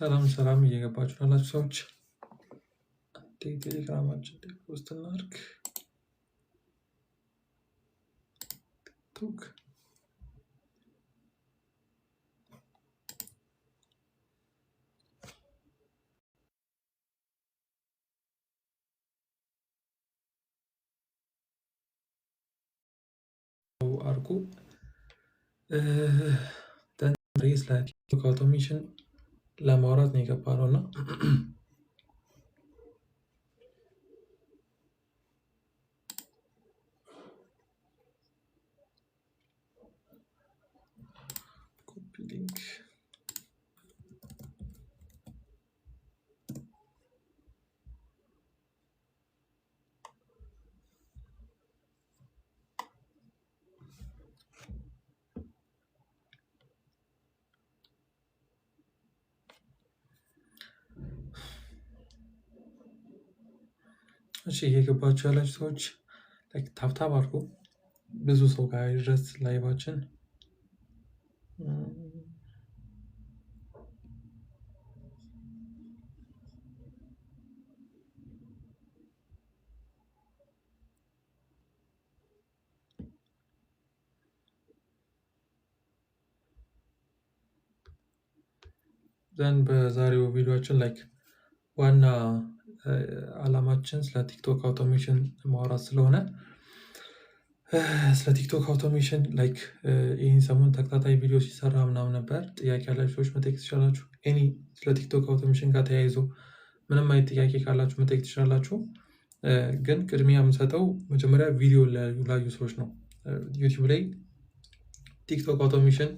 ሰላም እየገባችሁ ላላችሁ ሰዎች ቴሌግራማችን ላይ ፖስት እናድርግ። ቲክቶክ አድርጉ። ስለ ቲክቶክ አውቶሜሽን ለማውራት ነው የገባነው እና ኮፒ ሊንክ እሺ እየገባችሁ ያላችሁ ሰዎች ታብታብ አድርጉ። ብዙ ሰው ጋር ይድረስ ላይቫችን። ዘንድ በዛሬው ቪዲዮችን ዋና አላማችን ስለ ቲክቶክ አውቶሜሽን ማውራት ስለሆነ ስለ ቲክቶክ አውቶሜሽን ይህን ሰሞን ተከታታይ ቪዲዮ ሲሰራ ምናምን ነበር። ጥያቄ ያላችሁ ሰዎች መጠየቅ ትችላላችሁ። ስለ ቲክቶክ አውቶሜሽን ጋር ተያይዞ ምንም አይነት ጥያቄ ካላችሁ መጠየቅ ትችላላችሁ። ግን ቅድሚያ የምሰጠው መጀመሪያ ቪዲዮ ላዩ ሰዎች ነው። ዩቲዩብ ላይ ቲክቶክ አውቶሜሽን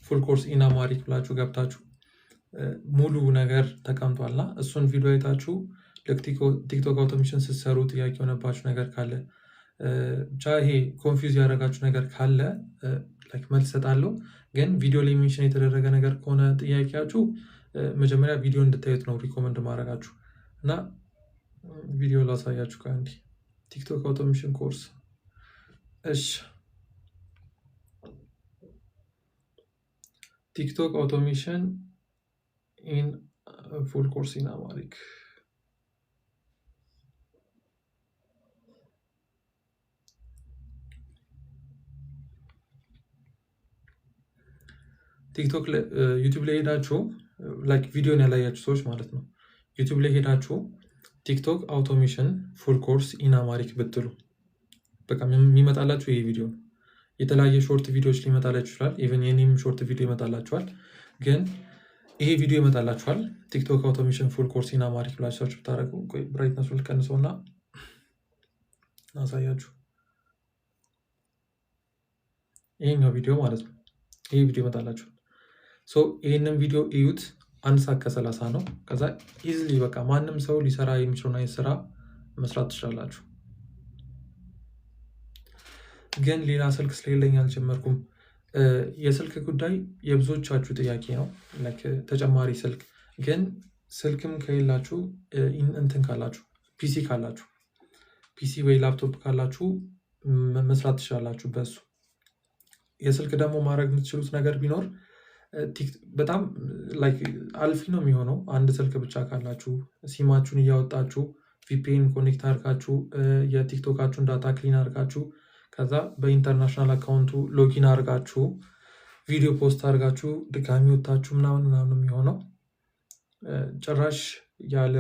ፉል ኮርስ ኢን አማሪክ ብላችሁ ገብታችሁ ሙሉ ነገር ተቀምጧልና እሱን ቪዲዮ አይታችሁ ቲክቶክ አውቶሜሽን ስትሰሩ ጥያቄ የሆነባችሁ ነገር ካለ ብቻ ይሄ ኮንፊውዝ ያደረጋችሁ ነገር ካለ መልስ እሰጣለሁ። ግን ቪዲዮ ላይ ሜንሽን የተደረገ ነገር ከሆነ ጥያቄያችሁ መጀመሪያ ቪዲዮ እንድታዩት ነው ሪኮመንድ ማድረጋችሁ እና ቪዲዮ ላሳያችሁ ከአንዲ ቲክቶክ አውቶሜሽን ኮርስ። እሺ ቲክቶክ አውቶሜሽን ኢን ፉል ኮርስ ኢን አማሪክ ቲክቶክ ዩቲዩብ ላይ ሄዳችሁ ቪዲዮን ያላያችሁ ሰዎች ማለት ነው። ዩቲዩብ ላይ ሄዳችሁ ቲክቶክ አውቶሜሽን ፉል ኮርስ ኢን አማሪክ ብትሉ በቃ የሚመጣላችሁ ይሄ ቪዲዮ ነው። የተለያየ ሾርት ቪዲዮዎች ሊመጣላችሁ ይችላል። ኢቨን የኔም ሾርት ቪዲዮ ይመጣላችኋል። ግን ይሄ ቪዲዮ ይመጣላችኋል። ቲክቶክ አውቶሜሽን ፉል ኮርስ ኢን አማሪክ ብላችሁ ሰርች ብታደርጉ ብራይትነሱን ልቀንሰውና አሳያችሁ። ይሄኛው ቪዲዮ ማለት ነው። ይሄ ቪዲዮ ይመጣላችኋል። ይህንን ቪዲዮ እዩት። 1 ሰዓት ከ30 ነው። ከዛ ኢዝሊ በቃ ማንም ሰው ሊሰራ የሚችለውን አይነት ስራ መስራት ትችላላችሁ። ግን ሌላ ስልክ ስለሌለኝ አልጀመርኩም። የስልክ ጉዳይ የብዙዎቻችሁ ጥያቄ ነው። ተጨማሪ ስልክ ግን ስልክም ከሌላችሁ እንትን ካላችሁ ፒሲ ወይ ላፕቶፕ ካላችሁ መስራት ትችላላችሁ በሱ። የስልክ ደግሞ ማድረግ የምትችሉት ነገር ቢኖር በጣም አልፊ ነው የሚሆነው። አንድ ስልክ ብቻ ካላችሁ ሲማችሁን እያወጣችሁ ቪፒኤን ኮኔክት አድርጋችሁ የቲክቶካችሁን ዳታ ክሊን አድርጋችሁ ከዛ በኢንተርናሽናል አካውንቱ ሎጊን አድርጋችሁ ቪዲዮ ፖስት አድርጋችሁ ድጋሚ ወጣችሁ ምናምን የሚሆነው። ጭራሽ ያለ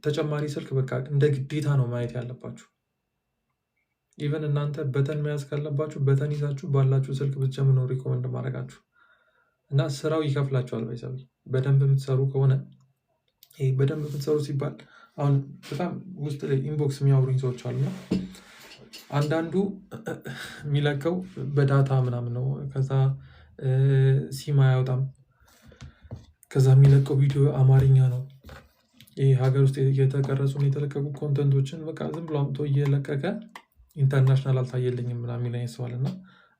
ተጨማሪ ስልክ በቃ እንደ ግዴታ ነው ማየት ያለባችሁ። ኢቨን እናንተ በተን መያዝ ካለባችሁ በተን ይዛችሁ ባላችሁ ስልክ ብትጀምሩ ነው ሪኮመንድ ማድረጋችሁ። እና ስራው ይከፍላችኋል። በደንብ የምትሰሩ ከሆነ በደንብ የምትሰሩ ሲባል አሁን በጣም ውስጥ ላይ ኢንቦክስ የሚያወሩኝ ሰዎች አሉና አንዳንዱ የሚለቀው በዳታ ምናምን ነው። ከዛ ሲም አያወጣም። ከዛ የሚለቀው ቪዲዮ አማርኛ ነው። ይህ ሀገር ውስጥ የተቀረጹ የተለቀቁ ኮንተንቶችን በቃ ዝም ብሎ አምጥቶ እየለቀቀ ኢንተርናሽናል አልታየልኝም ምናምን የሚለኝ ሰዋል። እና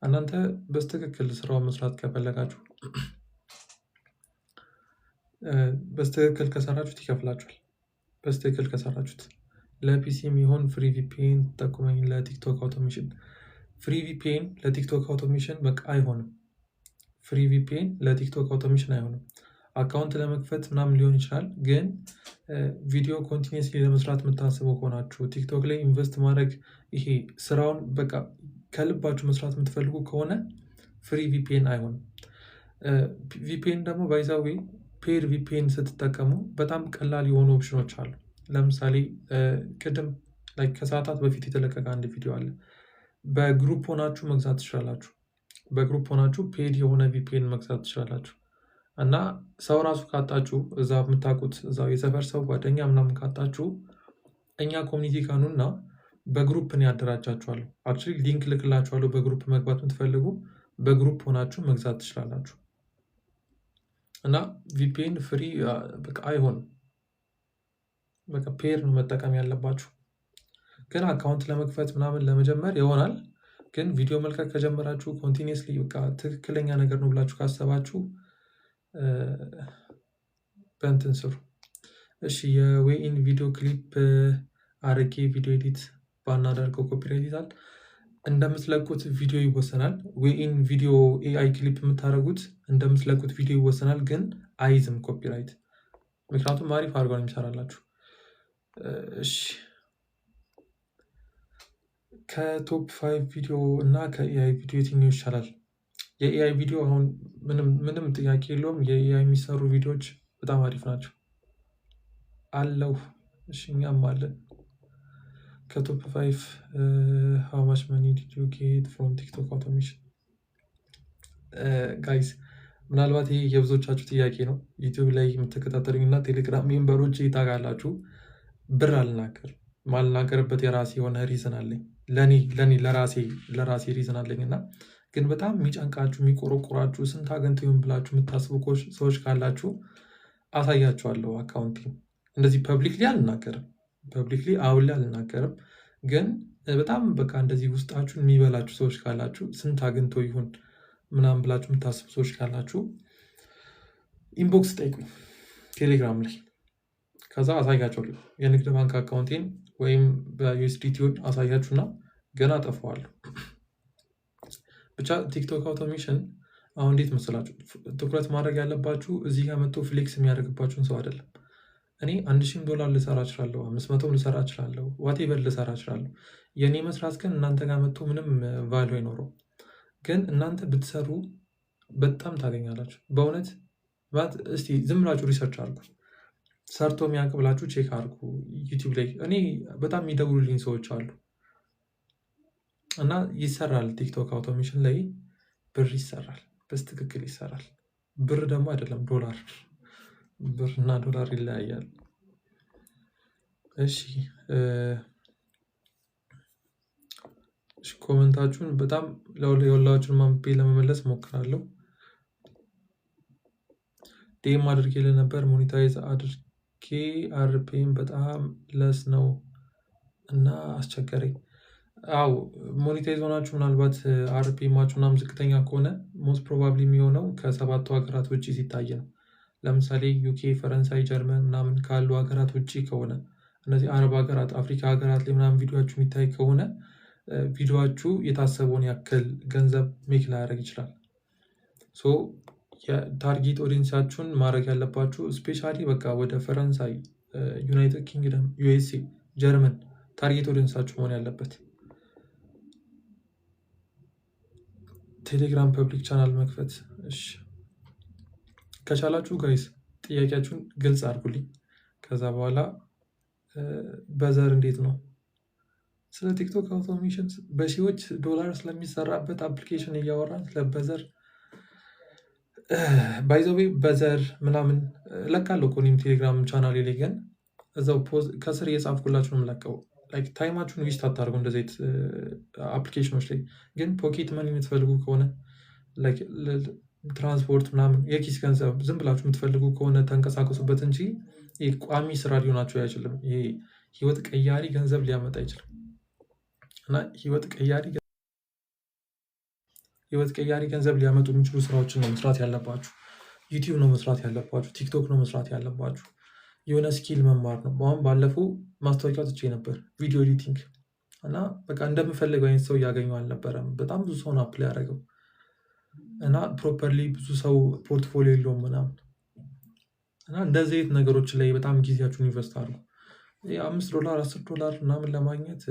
እናንተ በስትክክል ስራውን መስራት ከፈለጋችሁ በስትክክል ከሰራችሁት ይከፍላችኋል። በስትክክል ከሰራችሁት ለፒሲ የሚሆን ፍሪ ቪፒኤን ተጠቁመኝ። ለቲክቶክ አውቶሜሽን ፍሪ ቪፒኤን ለቲክቶክ አውቶሜሽን በቃ አይሆንም። ፍሪ ቪፒኤን ለቲክቶክ አውቶሜሽን አይሆንም። አካውንት ለመክፈት ምናምን ሊሆን ይችላል። ግን ቪዲዮ ኮንቲኒየስሊ ለመስራት የምታስበው ከሆናችሁ ቲክቶክ ላይ ኢንቨስት ማድረግ ይሄ ስራውን በቃ ከልባችሁ መስራት የምትፈልጉ ከሆነ ፍሪ ቪፒኤን አይሆንም። ቪፒኤን ደግሞ ባይዛዌ ፔድ ቪፒኤን ስትጠቀሙ በጣም ቀላል የሆኑ ኦፕሽኖች አሉ። ለምሳሌ ቅድም ከሰዓታት በፊት የተለቀቀ አንድ ቪዲዮ አለ። በግሩፕ ሆናችሁ መግዛት ትችላላችሁ። በግሩፕ ሆናችሁ ፔድ የሆነ ቪፒኤን መግዛት ትችላላችሁ። እና ሰው ራሱ ካጣችሁ እዛ የምታውቁት እዛው የሰፈር ሰው ጓደኛ ምናምን ካጣችሁ እኛ ኮሚኒቲ ካኑና በግሩፕ ነው ያደራጃችኋለሁ። አክቹዋሊ ሊንክ ልክላችኋለሁ። በግሩፕ መግባት የምትፈልጉ በግሩፕ ሆናችሁ መግዛት ትችላላችሁ። እና ቪፒኤን ፍሪ በቃ አይሆንም። በቃ ፔር ነው መጠቀም ያለባችሁ። ግን አካውንት ለመክፈት ምናምን ለመጀመር ይሆናል። ግን ቪዲዮ መልቀቅ ከጀመራችሁ ኮንቲኒየስሊ በቃ ትክክለኛ ነገር ነው ብላችሁ ካሰባችሁ በእንትን ስሩ። እሺ የዌይን ቪዲዮ ክሊፕ አርጌ ቪዲዮ ኤዲት ባናደርገው ኮፒራይት ይዛል። እንደምትለቁት ቪዲዮ ይወሰናል። ዌይን ቪዲዮ ኤአይ ክሊፕ የምታደርጉት እንደምትለቁት ቪዲዮ ይወሰናል። ግን አይዝም ኮፒራይት፣ ምክንያቱም አሪፍ አድርገው ነው የሚሰራላችሁ። እሺ ከቶፕ 5 ቪዲዮ እና ከኤአይ ቪዲዮ የትኛው ይሻላል? የኤአይ ቪዲዮ አሁን ምንም ጥያቄ የለውም። የኤአይ የሚሰሩ ቪዲዮዎች በጣም አሪፍ ናቸው አለው። እሺ እኛም አለን። ከቶፕ 5 how much money did you get from TikTok automation? ጋይስ ምናልባት ይሄ የብዙዎቻችሁ ጥያቄ ነው። ዩቲዩብ ላይ የምትከታተሉኝ እና ቴሌግራም ሜምበሮች ታውቃላችሁ። ብር አልናገርም። ማልናገርበት የራሴ የሆነ ሪዝን አለኝ። ለኔ ለራሴ ሪዝን አለኝ። እና ግን በጣም የሚጨንቃችሁ የሚቆረቆራችሁ ስንት አገንቶ ይሆን ብላችሁ የምታስቡ ሰዎች ካላችሁ አሳያችኋለሁ። አካውንቲ እንደዚህ ፐብሊክሊ አልናገርም። ፐብሊክሊ አሁን ላይ አልናገርም። ግን በጣም በቃ እንደዚህ ውስጣችሁን የሚበላችሁ ሰዎች ካላችሁ ስንት አግኝቶ ይሁን ምናምን ብላችሁ የምታስቡ ሰዎች ካላችሁ ኢንቦክስ ጠይቁኝ ቴሌግራም ላይ። ከዛ አሳያችኋለሁ። የንግድ ባንክ አካውንቴን ወይም በዩኤስዲቲውን አሳያችሁና ገና አጠፋዋለሁ። ብቻ ቲክቶክ አውቶሜሽን አሁን እንዴት መሰላችሁ ትኩረት ማድረግ ያለባችሁ እዚህ ጋር መጥቶ ፍሌክስ የሚያደርግባችሁን ሰው አይደለም። እኔ $1000 ልሰራ እችላለሁ፣ 500 ልሰራ እችላለሁ፣ ዋቴቨር ልሰራ እችላለሁ። የእኔ መስራት ግን እናንተ ጋር መጥቶ ምንም ቫሉ አይኖረው። ግን እናንተ ብትሰሩ በጣም ታገኛላችሁ። በእውነት እስቲ ዝም ብላችሁ ሪሰርች አድርጉ። ሰርቶ የሚያውቅ ብላችሁ ቼክ አድርጉ ዩቲዩብ ላይ። እኔ በጣም የሚደውሉልኝ ሰዎች አሉ እና ይሰራል። ቲክቶክ አውቶሜሽን ላይ ብር ይሰራል፣ በስትክክል ይሰራል። ብር ደግሞ አይደለም ዶላር። ብር እና ዶላር ይለያያል። እሺ ኮመንታችሁን በጣም የሁላችሁን ማንቤ ለመመለስ ሞክራለሁ። ዴም አድርጌ ለነበር ሞኒታይዝ አድርጌ አርፔም በጣም ለስ ነው እና አስቸገረኝ። አው ሞኒታይዝ ሆናችሁ ምናልባት አርፒኤማችሁ ምናምን ዝቅተኛ ከሆነ ሞስት ፕሮባብሊ የሚሆነው ከ7 ሀገራት ውጭ ሲታይ ነው። ለምሳሌ ዩኬ፣ ፈረንሳይ፣ ጀርመን ምናምን ካሉ ሀገራት ውጭ ከሆነ እነዚህ አረብ ሀገራት፣ አፍሪካ ሀገራት ላይ ምናምን ቪዲዮችሁ የሚታይ ከሆነ ቪዲዮችሁ የታሰበውን ያክል ገንዘብ ሜክ ላያደርግ ይችላል። ሶ የታርጌት ኦዲየንሳችሁን ማድረግ ያለባችሁ ስፔሻሊ በቃ ወደ ፈረንሳይ፣ ዩናይትድ ኪንግደም፣ ዩኤስኤ፣ ጀርመን ታርጌት ኦዲየንሳችሁ መሆን ያለበት። ቴሌግራም ፐብሊክ ቻናል መክፈት። እሺ ከቻላችሁ ጋይስ ጥያቄያችሁን ግልጽ አድርጉልኝ። ከዛ በኋላ በዘር እንዴት ነው ስለ ቲክቶክ አውቶሜሽን በሺዎች ዶላር ስለሚሰራበት አፕሊኬሽን እያወራን ስለበዘር ባይዘዌ በዘር ምናምን እለቃለሁ እኮ እኔም ቴሌግራም ቻናል ላይ። ግን እዛው ከስር እየጻፍኩላችሁ ነው የምለቀው። ላይክ ታይማችሁን ዊስት አታርጉ እንደዚህ አፕሊኬሽኖች ላይ። ግን ፖኬት መኒ የምትፈልጉ ከሆነ ላይክ ትራንስፖርት ምናምን የኪስ ገንዘብ ዝም ብላችሁ የምትፈልጉ ከሆነ ተንቀሳቀሱበት እንጂ ቋሚ ስራ ሊሆናችሁ አይችልም። ይሄ ህይወት ቀያሪ ገንዘብ ሊያመጣ አይችልም። እና ህይወት ቀያሪ ገንዘብ ሊያመጡ የሚችሉ ስራዎችን ነው መስራት ያለባችሁ። ዩቲዩብ ነው መስራት ያለባችሁ። ቲክቶክ ነው መስራት ያለባችሁ። የሆነ ስኪል መማር ነው። አሁን ባለፈው ማስታወቂያ ትቼ ነበር ቪዲዮ ኤዲቲንግ እና በቃ እንደምፈልገው አይነት ሰው እያገኘሁ አልነበረም። በጣም ብዙ ሰውን አፕላይ ያደረገው እና ፕሮፐርሊ ብዙ ሰው ፖርትፎሊዮ የለውም ምናምን እና እንደዚህ አይነት ነገሮች ላይ በጣም ጊዜያችሁን ኢንቨስት አድርጉ። $5 $10 ምናምን ለማግኘት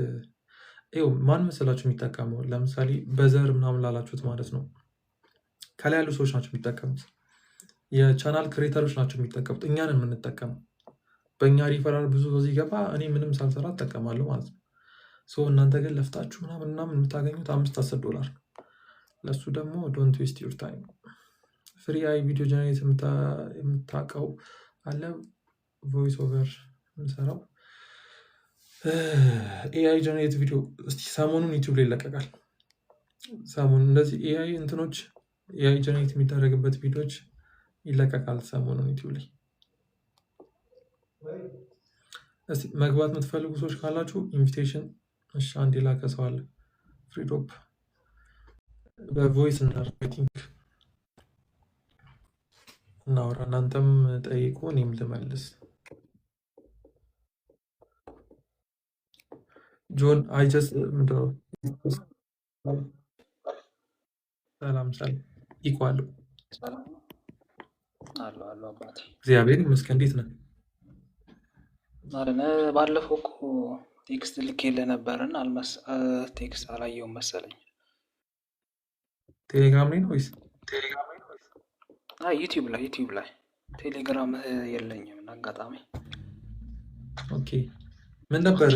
ይኸው ማን መሰላችሁ የሚጠቀመው? ለምሳሌ በዘር ምናምን ላላችሁት ማለት ነው ከላይ ያሉ ሰዎች ናቸው የሚጠቀሙት። የቻናል ክሬተሮች ናቸው የሚጠቀሙት። እኛን የምንጠቀመው በእኛ ሪፈራል ብዙ ሰው ሲገባ እኔ ምንም ሳልሰራ እጠቀማለሁ ማለት ነው። እናንተ ግን ለፍታችሁ ምናምን የምታገኙት $5-10 ነው። ለእሱ ደግሞ ዶንት ዌስት ዩር ታይም። ፍሪ አይ ቪዲዮ ጀነሬት የምታውቀው አለ ቮይስ ኦቨር የምሰራው ኤአይ ጀነሬት ቪዲዮ እስቲ ሰሞኑን ዩቲዩብ ላይ ይለቀቃል። ሰሞኑን እንደዚህ ኤአይ እንትኖች ኤአይ ጀነሬት የሚደረግበት ቪዲዮዎች ይለቀቃል ሰሞኑን ዩቲዩብ ላይ። እስቲ መግባት የምትፈልጉ ሰዎች ካላችሁ ኢንቪቴሽን አንድ የላከ ሰው አለ። ፍሪዶፕ በቮይስ እንዳርቲንግ እናውራ። እናንተም ጠይቁ እኔም ልመልስ። ጆን አይጀስ ምንድነው? ሰላም ይቋሉ እግዚአብሔር ይመስገን። እንዴት ነህ? ባለፈው እኮ ቴክስት ልኬልህ ነበርና ቴክስት አላየሁም መሰለኝ። ቴሌግራም ላይ ነው ወይስ ዩቲዩብ ላይ? ቴሌግራም የለኝም እና አጋጣሚ። ኦኬ ምን ነበር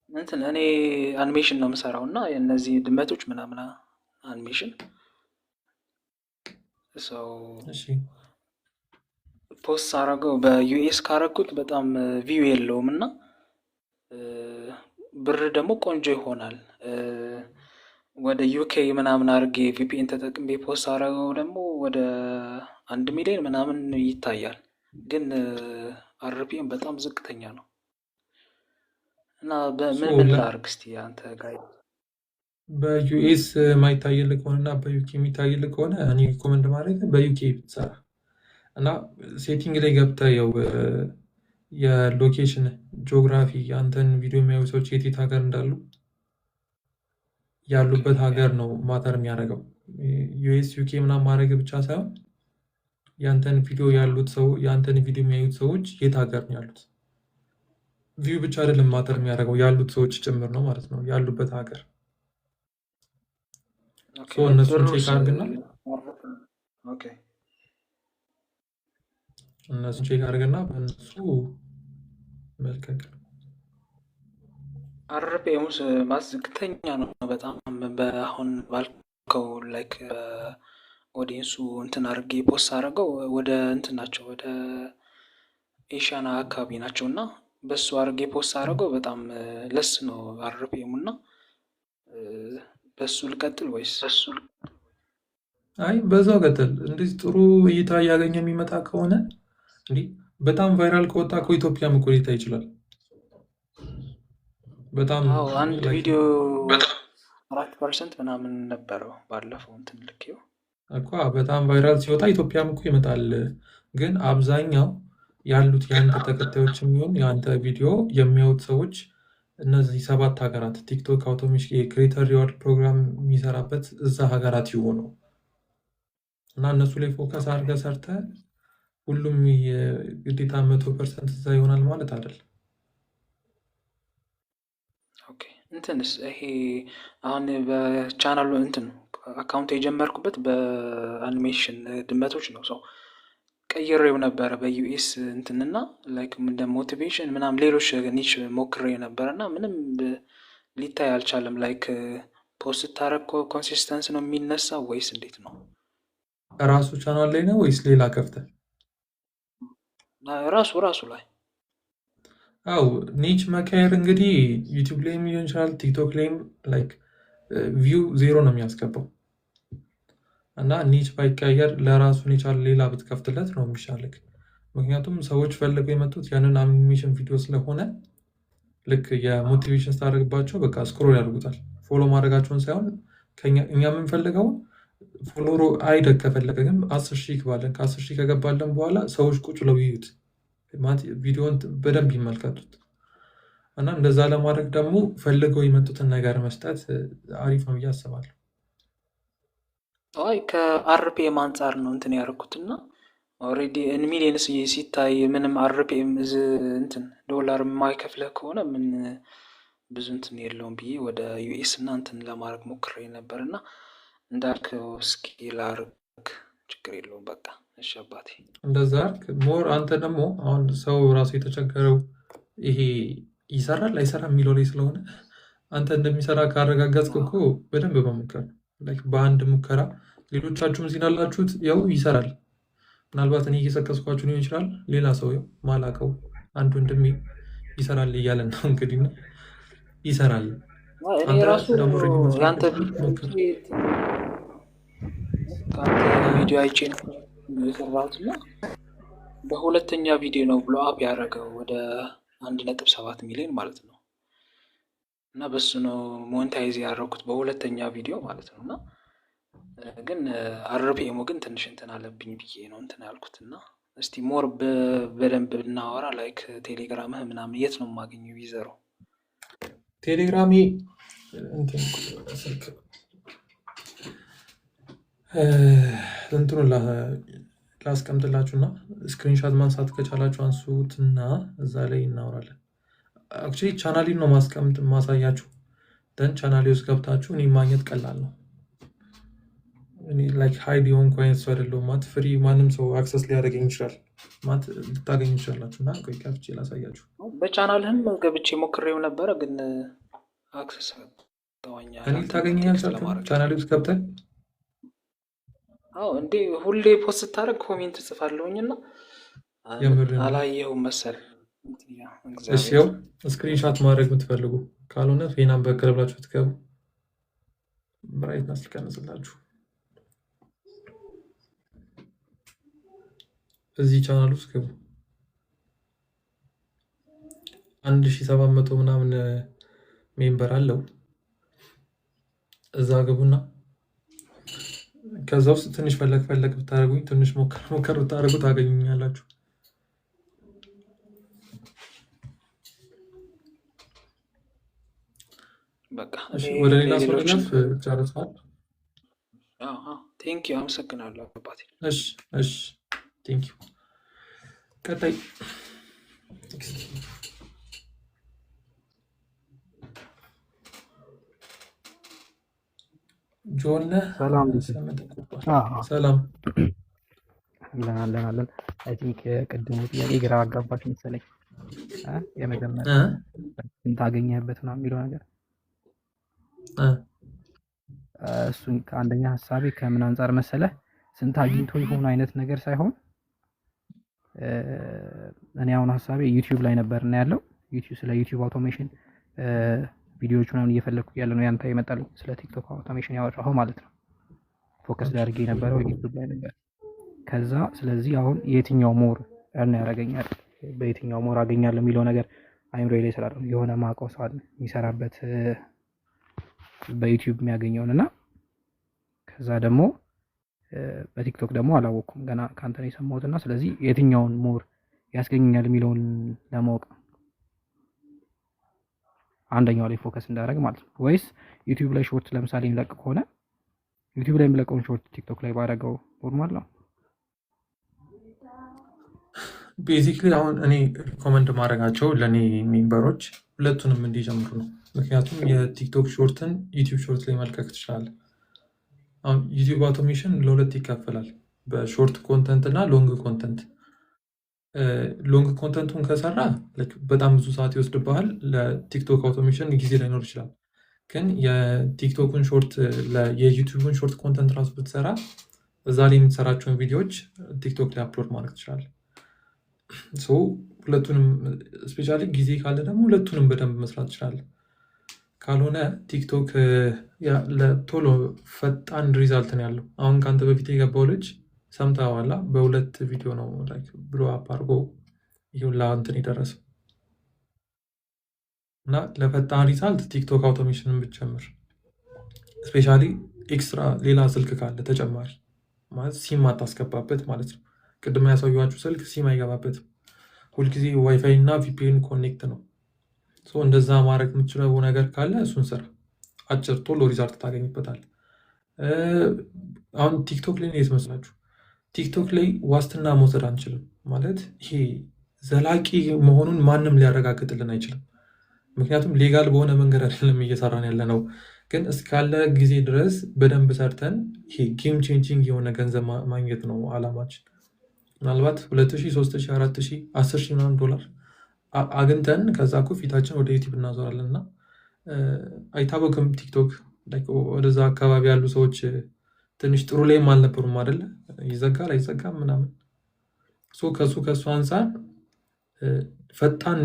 እንትን እኔ አኒሜሽን ነው የምሰራው እና የእነዚህ ድመቶች ምናምን አኒሜሽን ሰው ፖስት አረገው በዩኤስ ካረኩት በጣም ቪው የለውም እና ብር ደግሞ ቆንጆ ይሆናል። ወደ ዩኬ ምናምን አድርጌ ቪፒኤን ተጠቅሜ ፖስት አረገው ደግሞ ወደ 1 ሚሊዮን ምናምን ይታያል። ግን አርፒኤም በጣም ዝቅተኛ ነው እና በምን ላድርግ እስቲ አንተ ጋር? በዩኤስ ማይታይልህ ከሆነና በዩኬ የሚታይልህ ከሆነ እኔ ሪኮመንድ ማድረግ በዩኬ ብትሰራ እና ሴቲንግ ላይ ገብተህ ያው የሎኬሽን ጂኦግራፊ አንተን ቪዲዮ የሚያዩ ሰዎች የት ሀገር እንዳሉ ያሉበት ሀገር ነው ማተር የሚያደርገው። ዩኤስ ዩኬ ምናምን ማድረግ ብቻ ሳይሆን ያንተን ቪዲዮ የሚያዩት ሰዎች የት ሀገር ነው ያሉት። ቪው ብቻ አይደለም ማተር የሚያደርገው ያሉት ሰዎች ጭምር ነው ማለት ነው፣ ያሉበት ሀገር። እነሱን ቼክ አድርግና በእነሱ መልቀቅ። አርፒኤሙስ ዝቅተኛ ነው በጣም በአሁን ባልከው ላይክ ኦዲየንሱ እንትን አድርጌ ፖስት አድርገው ወደ እንትን ናቸው ወደ ኤሽያና አካባቢ ናቸው እና በሱ አድርጌ ፖስት አድርገው በጣም ለስ ነው አርፒኤሙ እና በሱ ልቀጥል ወይስ? አይ በዛው ቀጥል። እንደዚህ ጥሩ እይታ እያገኘ የሚመጣ ከሆነ እንዲህ በጣም ቫይራል ከወጣ ከኢትዮጵያም እኮ ሊታይ ይችላል። በጣም አንድ ቪዲዮ 4% ምናምን ነበረው ባለፈው እንትን ልኬው እኮ በጣም ቫይራል ሲወጣ ኢትዮጵያም እኮ ይመጣል። ግን አብዛኛው ያሉት የአንተ ተከታዮች የሚሆን የአንተ ቪዲዮ የሚያዩት ሰዎች እነዚህ 7 ሀገራት ቲክቶክ አውቶሜሽን የክሬተር ሪዋርድ ፕሮግራም የሚሰራበት እዛ ሀገራት ይሆኑ እና እነሱ ላይ ፎከስ አድርገህ ሰርተህ ሁሉም ግዴታ 100% እዛ ይሆናል ማለት አይደለም። ኦኬ እንትንስ ይሄ አሁን በቻናሉ እንትን አካውንት የጀመርኩበት በአኒሜሽን ድመቶች ነው። ሰው ቀይሬው ነበረ በዩኤስ እንትንና ላይክ እንደ ሞቲቬሽን ምናምን ሌሎች ኒች ሞክሬ ነበረና ምንም ሊታይ አልቻለም። ላይክ ፖስት ታረኮ ኮንሲስተንስ ነው የሚነሳው ወይስ እንዴት ነው? ራሱ ቻናል ላይ ነው ወይስ ሌላ ከፍተህ? ራሱ ላይ። አው ኒች መቀየር እንግዲህ ዩቲዩብ ላይ ሊሆን ይችላል፣ ቲክቶክ ላይም ላይክ ቪው 0 ነው የሚያስገባው እና ኒች ባይቀየር ለራሱን የቻለ ሌላ ብትከፍትለት ነው የሚሻልክ። ምክንያቱም ሰዎች ፈልገው የመጡት ያንን አኒሜሽን ቪዲዮ ስለሆነ ልክ የሞቲቬሽን ስታደርግባቸው በቃ ስክሮል ያደርጉታል። ፎሎ ማድረጋቸውን ሳይሆን እኛ የምንፈልገው ፎሎሮ አይደግ ከፈለገ ግን 10,000 ይግባለን። ከ10,000 ከገባለን በኋላ ሰዎች ቁጭ ብለው ይዩት፣ ቪዲዮን በደንብ ይመልከቱት እና እንደዛ ለማድረግ ደግሞ ፈልገው የመጡትን ነገር መስጠት አሪፍ ነው ብዬ አስባለሁ። አይ ከአርፒኤም አንጻር ነው እንትን ያደረኩትና ኦልሬዲ ሚሊየንስ ሲታይ ምንም አርፒኤም እንትን ዶላር የማይከፍለህ ከሆነ ምን ብዙ እንትን የለውም ብዬ ወደ ዩኤስ እና እንትን ለማድረግ ሞክሬ ነበር እና እንዳልከው እስኪ ላርግ፣ ችግር የለውም በቃ። እሺ አባቴ እንደዛ ሞር አንተ ደግሞ አሁን ሰው ራሱ የተቸገረው ይሄ ይሰራል አይሰራም የሚለው ላይ ስለሆነ አንተ እንደሚሰራ ካረጋገጥክ እኮ በደንብ መሞከር ነው። በአንድ ሙከራ ሌሎቻችሁም ሲናላችሁት ያው ይሰራል። ምናልባት እኔ እየሰከስኳችሁ ሊሆን ይችላል። ሌላ ሰው ያው ማላቀው አንድ ወንድሜ ይሰራል እያለን ነው እንግዲህ ነው ይሰራል። እኔ ራሱ ያንተ ቪዲዮ አይቼ ነው የሰራሁት እና በሁለተኛ ቪዲዮ ነው ብሎ አፕ ያደረገው ወደ 1.7 ሚሊዮን ማለት ነው። እና በሱ ነው ሞኔታይዝ ያደረኩት በሁለተኛ ቪዲዮ ማለት ነው። እና ግን አርፒኤሙ ግን ትንሽ እንትን አለብኝ ብዬ ነው እንትን ያልኩት። እና እስቲ ሞር በደንብ ብናወራ ላይክ ቴሌግራምህ ምናምን የት ነው የማገኘው ዩዘሩ? ቴሌግራሜ እንትኑ ላስቀምጥላችሁና ስክሪንሻት ማንሳት ከቻላችሁ አንሱትና እዛ ላይ እናወራለን። አክቹዋሊ ቻናሌን ነው ማሳያችሁ። ደን ቻናሌ ውስጥ ገብታችሁ እኔ ማግኘት ቀላል ነው። እኔ ላይክ ሃይድ የሆንኩ አይነት ሰው አይደለሁም። ማለት ፍሪ ማንም ሰው አክሰስ ሊያደርገኝ ይችላል። ማለት ልታገኙ ይችላላችሁ። እና ቆይ ከፍቼ ላሳያችሁ። በቻናልህም ገብቼ ሞክሬው ነበረ ግን አክሰስ ተዋኛ። እኔ ልታገኘኝ አልቻልክም ቻናሌ ውስጥ ገብተን? አዎ እንዴ ሁሌ ፖስት ስታደርግ ኮሜንት ጽፋለሁኝ እና አላየሁም መሰል። እሺ ያው ስክሪንሻት ማድረግ የምትፈልጉ ካልሆነ ፌናን በቀል ብላችሁ ትገቡ። ብራይትነስ ልቀንስላችሁ። እዚህ ቻናል ውስጥ ገቡ። 1700 ምናምን ሜምበር አለው። እዛ ገቡና ከዛ ውስጥ ትንሽ ፈለግ ብታደርጉኝ፣ ትንሽ ሞከር ብታደርጉ ታገኙኛላችሁ። ወደ ሌላ ሰው ልለፍ። ጨርሰዋል? ቴንኪው፣ አመሰግናለሁ አባቴ። እሺ ቴንኪው። ቀጣይ ጆን ሰላም ሰላም አለን። አይ ቲንክ ቅድሙ ጥያቄ ግራ አጋባሽ መሰለኝ። የመጀመሪያ ስንት አገኘህበት ነው የሚለው ነገር እሱን ከአንደኛ ሀሳቤ ከምን አንጻር መሰለህ ስንት አግኝቶ የሆነ አይነት ነገር ሳይሆን እኔ አሁን ሀሳቤ ዩቲዩብ ላይ ነበር እና ያለው ስለ ዩቲዩብ አውቶሜሽን ቪዲዮዎቹ ምናምን እየፈለኩ ያለ ነው ያንተ ይመጣልኝ ስለ ቲክቶክ አውቶሜሽን ያወራኸው ማለት ነው። ፎከስ ላድርጌ የነበረው ዩቲዩብ ላይ ነበር። ከዛ ስለዚህ አሁን የትኛው ሞር ያደርገኛል በየትኛው ሞር አገኛለሁ የሚለው ነገር አይምሮዬ ላይ ስላለው የሆነ ማውቀው ሰው አለ የሚሰራበት በዩቲዩብ የሚያገኘውን እና ከዛ ደግሞ በቲክቶክ ደግሞ አላወቅኩም ገና ከአንተ ነው የሰማሁት እና ስለዚህ የትኛውን ሞር ያስገኘኛል የሚለውን ለማወቅ አንደኛው ላይ ፎከስ እንዳደረግ ማለት ነው። ወይስ ዩቲዩብ ላይ ሾርት ለምሳሌ የሚለቅ ከሆነ ዩቲዩብ ላይ የሚለቀውን ሾርት ቲክቶክ ላይ ባደረገው ኖርማል ነው? ቤዚክሊ አሁን እኔ ሪኮመንድ ማድረጋቸው ለእኔ ሜምበሮች ሁለቱንም እንዲጀምሩ ነው። ምክንያቱም የቲክቶክ ሾርትን ዩቲዩብ ሾርት ላይ መልቀቅ ትችላለህ። አሁን ዩቲዩብ አውቶሜሽን ለሁለት ይከፈላል፣ በሾርት ኮንተንት እና ሎንግ ኮንተንት። ሎንግ ኮንተንቱን ከሰራ በጣም ብዙ ሰዓት ይወስድብሃል። ለቲክቶክ አውቶሜሽን ጊዜ ላይኖር ይችላል። ግን የቲክቶክን ሾርት የዩቲዩብን ሾርት ኮንተንት ራሱ ብትሰራ እዛ ላይ የምትሰራቸውን ቪዲዮዎች ቲክቶክ ላይ አፕሎድ ማድረግ ትችላለህ። ሁለቱንም ስፔሻሊ ጊዜ ካለ ደግሞ ሁለቱንም በደንብ መስራት ትችላለህ። ካልሆነ ቲክቶክ ለቶሎ ፈጣን ሪዛልት ነው ያለው። አሁን ከአንተ በፊት የገባው ልጅ ሰምተዋላ፣ በሁለት ቪዲዮ ነው ብሎ አፕ አድርጎ ይሁን ለእንትን የደረሰው እና ለፈጣን ሪዛልት ቲክቶክ አውቶሜሽንን ብትጨምር፣ ስፔሻሊ ኤክስትራ ሌላ ስልክ ካለ ተጨማሪ ማለት ሲም አታስገባበት ማለት ነው። ቅድም ያሳየኋችሁ ስልክ ሲም አይገባበትም። ሁልጊዜ ዋይፋይ እና ቪፒኤን ኮኔክት ነው። እንደዛ ማድረግ የምትችለው ነገር ካለ እሱን ስራ። አጭር ቶሎ ሪዛልት ታገኝበታል። አሁን ቲክቶክ ላይ የት መስላችሁ? ቲክቶክ ላይ ዋስትና መውሰድ አንችልም። ማለት ይሄ ዘላቂ መሆኑን ማንም ሊያረጋግጥልን አይችልም። ምክንያቱም ሌጋል በሆነ መንገድ አይደለም እየሰራን ያለ ነው። ግን እስካለ ጊዜ ድረስ በደንብ ሰርተን ይሄ ጌም ቼንጂንግ የሆነ ገንዘብ ማግኘት ነው አላማችን። ምናልባት 2000፣ 3000፣ 4000፣ 10,000 ምናምን ዶላር አግኝተን ከዛ እኮ ፊታችን ወደ ዩቲዩብ እናዞራለን እና አይታወቅም። ቲክቶክ ወደዛ አካባቢ ያሉ ሰዎች ትንሽ ጥሩ ላይም አልነበሩም አይደለ? ይዘጋል አይዘጋም ምናምን። ከሱ አንፃር ፈጣን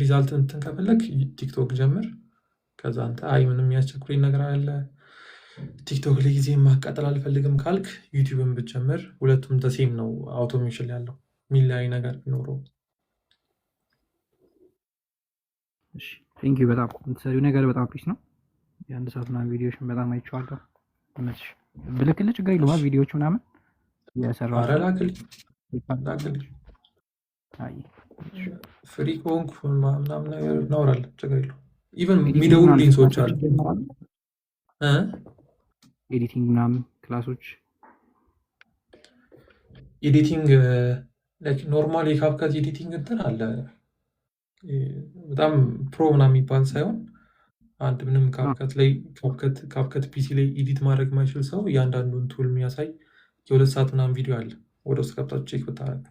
ሪዛልት እንትን ከፈለግ ቲክቶክ ጀምር። ከዛ አንተ አይ ምንም የሚያስቸኩረኝ ነገር አለ ቲክቶክ ላይ ጊዜ ማቃጠል አልፈልግም ካልክ ዩቲዩብን ብትጀምር፣ ሁለቱም ተሴም ነው። አውቶሜሽን ያለው የሚለያይ ነገር ቢኖረው። ቴንኪው በጣም የምትሰሪው ነገር በጣም ፒስ ነው። የአንድ ሰዓት ምናምን ቪዲዮዎችን በጣም አይቼዋለሁ። እውነትሽ ብልክልህ ችግር የለውም። ቪዲዮዎቹ ምናምን እየሰራሁ ላክልኝ። ፍሪ ከሆንኩ ምናምን ነገር እናወራለን፣ ችግር የለውም። ኢቨን የሚደውሉልኝ ሰዎች አሉ። ኤዲቲንግ ምናምን ክላሶች፣ ኤዲቲንግ ኖርማል የካፕካት ኤዲቲንግ እንትን አለ። በጣም ፕሮ ምናምን የሚባል ሳይሆን አንድ ምንም ካፕከት ላይ ካፕከት ፒሲ ላይ ኤዲት ማድረግ ማይችል ሰው እያንዳንዱን ቱል የሚያሳይ የ2 ሰዓት ምናምን ቪዲዮ አለ። ወደ ውስጥ ገብታችሁ ቼክ ብታረግ።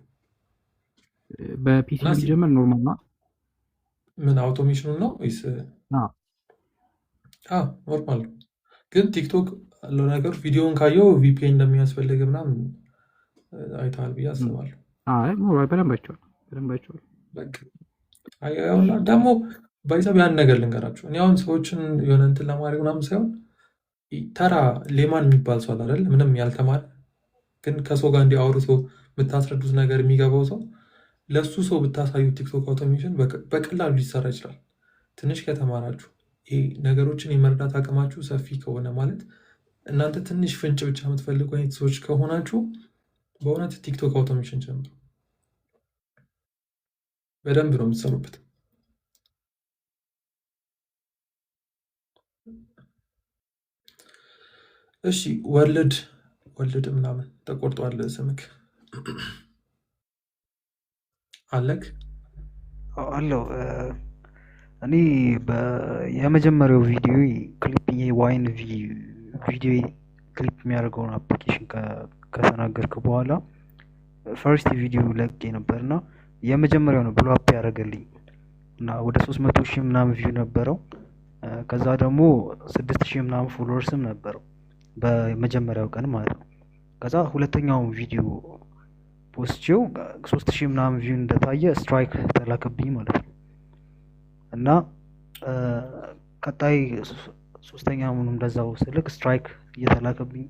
በፒሲ ጀመር ኖርማል ነው። ምን አውቶሜሽኑ ነው ወይስ? ኖርማል ነው። ግን ቲክቶክ ለነገሩ ቪዲዮን ካየው ቪፒኤን እንደሚያስፈልግ ምናምን አይተሃል ብዬ አስባለሁ። በደንብ አይቼዋለሁ። ደግሞ ባይሳብ ያን ነገር ልንገራችሁ። እኔ አሁን ሰዎችን የሆነ እንትን ለማድረግ ምናምን ሳይሆን ተራ ሌማን የሚባል ሰው አይደል፣ ምንም ያልተማረ ግን ከሰው ጋር እንዲህ አውርቶ የምታስረዱት ነገር የሚገባው ሰው፣ ለሱ ሰው ብታሳዩ ቲክቶክ አውቶሜሽን በቀላሉ ሊሰራ ይችላል። ትንሽ ከተማራችሁ፣ ይሄ ነገሮችን የመረዳት አቅማችሁ ሰፊ ከሆነ ማለት እናንተ ትንሽ ፍንጭ ብቻ የምትፈልጉ አይነት ሰዎች ከሆናችሁ በእውነት ቲክቶክ አውቶሜሽን ጀምሩ። በደንብ ነው የምትሰሩበት። እሺ ወልድ ምናምን ተቆርጧል ስምክ አለክ አለው። እኔ የመጀመሪያው ቪዲዮ ክሊፕ ዋይን ቪዲዮ ክሊፕ የሚያደርገውን አፕሊኬሽን ከተናገርክ በኋላ ፈርስት ቪዲዮ ለቄ ነበርና የመጀመሪያው ነው ብሎ አፕ ያደረገልኝ እና ወደ 300,000 ምናምን ቪው ነበረው። ከዛ ደግሞ 6,000 ምናምን ፎሎወርስም ነበረው በመጀመሪያው ቀን ማለት ነው። ከዛ ሁለተኛው ቪዲዮ ፖስቼው 3,000 ምናምን ቪው እንደታየ ስትራይክ ተላከብኝ ማለት ነው። እና ቀጣይ ሶስተኛ ምንም እንደዛው ስልክ ስትራይክ እየተላከብኝ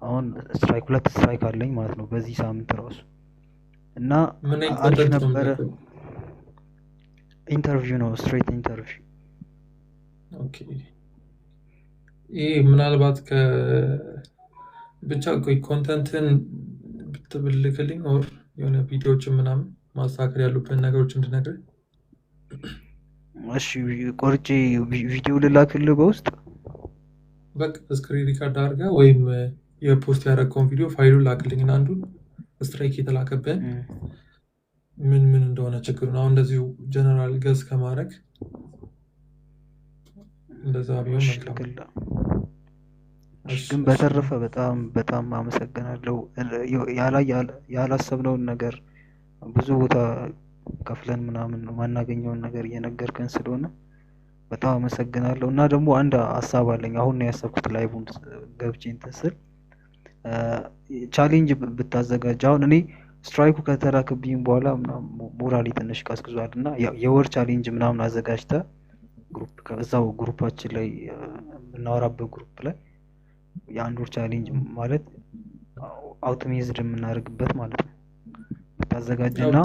አሁን ስትራይክ 2 ስትራይክ አለኝ ማለት ነው በዚህ ሳምንት ራሱ። እና አሪፍ ነበረ። ኢንተርቪው ነው፣ ስትሬት ኢንተርቪው። ኦኬ ይሄ ምናልባት ብቻ ኮንተንትን ብትብልክልኝ ኦር የሆነ ቪዲዮዎችን ምናምን ማስተካከል ያሉብን ነገሮች እንድነግር። እሺ ቆርጬ ቪዲዮ ልላክልህ በውስጥ በቃ ስክሪን ሪካርድ አድርገህ ወይም የፖስት ያደረግከውን ቪዲዮ ፋይሉን ላክልኝና አንዱን ስትራይክ የተላከብን ምን እንደሆነ ችግሩን አሁን እንደዚሁ ጀነራል ገዝ ከማድረግ እንደዛ ቢሆን መልካም። ግን በተረፈ በጣም አመሰግናለሁ። ያላሰብነውን ነገር ብዙ ቦታ ከፍለን ምናምን ማናገኘውን ነገር እየነገርከን ስለሆነ በጣም አመሰግናለሁ። እና ደግሞ አንድ ሀሳብ አለኝ። አሁን ነው ያሰብኩት ላይቡን ገብቼ እንትን ስል ቻሌንጅ ብታዘጋጅ። አሁን እኔ ስትራይኩ ከተላከብኝ በኋላ ሞራሊ ትንሽ ቀዝቅዟል እና የወር ቻሌንጅ ምናምን አዘጋጅተ እዛው ግሩፓችን ላይ የምናወራበት ግሩፕ ላይ የአንድ ወር ቻሌንጅ ማለት አውቶሜዝድ የምናደርግበት ማለት ነው ብታዘጋጅና